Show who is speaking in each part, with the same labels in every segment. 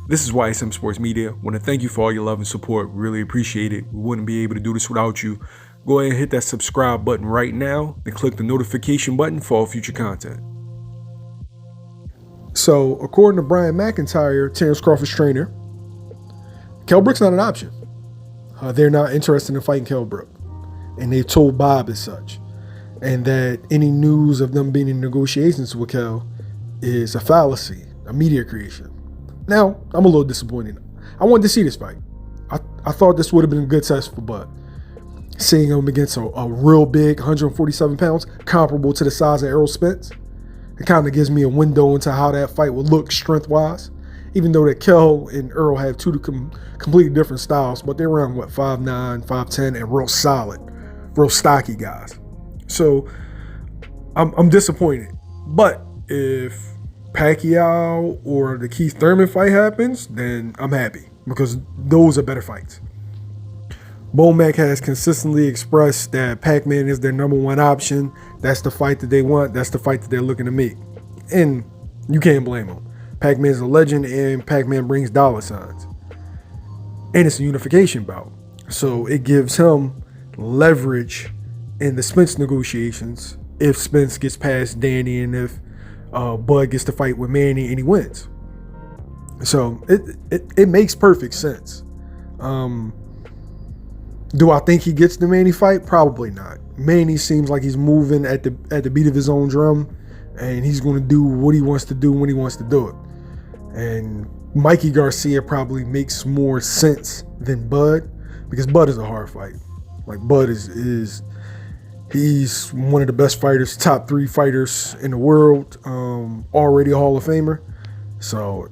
Speaker 1: This is YSM Sports Media. Want to thank you for all your love and support. Really appreciate it. We wouldn't be able to do this without you. Go ahead and hit that subscribe button right now and click the notification button for all future content.
Speaker 2: So, according to Brian McIntyre, Terence Crawford's trainer, Kell Brook's not an option. They're not interested in fighting Kell Brook. And they've told Bob as such. And that any news of them being in negotiations with Kell is a fallacy, a media creation. Now, I'm a little disappointed. I wanted to see this fight. I thought this would have been a good test for Bud. Seeing him against a real big 147 pounds, comparable to the size of Errol Spence, it kind of gives me a window into how that fight would look strength-wise. Even though that Kell and Earl have two completely different styles, but they're around, 5'9", 5'10", and real solid, real stocky guys. So I'm disappointed. But if Pacquiao or the Keith Thurman fight happens, then I'm happy because those are better fights. Bomac has consistently expressed that Pac-Man is their number one option. That's the fight that they want. That's the fight that they're looking to make. And you can't blame them. Pac-Man's a legend and Pac-Man brings dollar signs. And it's a unification bout. So it gives him leverage in the Spence negotiations if Spence gets past Danny and if Bud gets to fight with Manny and he wins. So it makes perfect sense. Do I think he gets the Manny fight? Probably not. Manny seems like he's moving at the beat of his own drum, and he's going to do what he wants to do when he wants to do it. And Mikey Garcia probably makes more sense than Bud, because Bud is a hard fight. Like Bud is he's one of the best fighters, top 3 fighters in the world, already a Hall of Famer. So,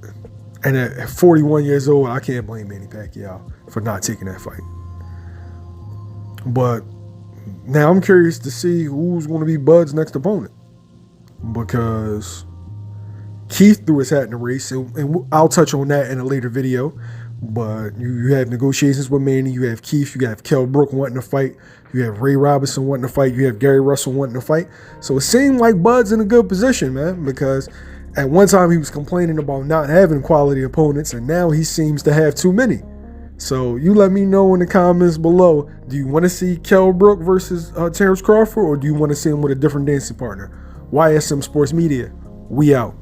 Speaker 2: and at 41 years old, I can't blame Manny Pacquiao for not taking that fight. But now I'm curious to see who's going to be Bud's next opponent, because Keith threw his hat in the race, and I'll touch on that in a later video. But you have negotiations with Manny, you have Keith, you have Kell Brook wanting to fight, you have Ray Robinson wanting to fight, you have Gary Russell wanting to fight. So it seemed like Bud's in a good position, man, because at one time he was complaining about not having quality opponents, and now he seems to have too many. So you let me know in the comments below, do you want to see Kell Brook versus Terence Crawford, or do you want to see him with a different dancing partner? YSM Sports Media, we out.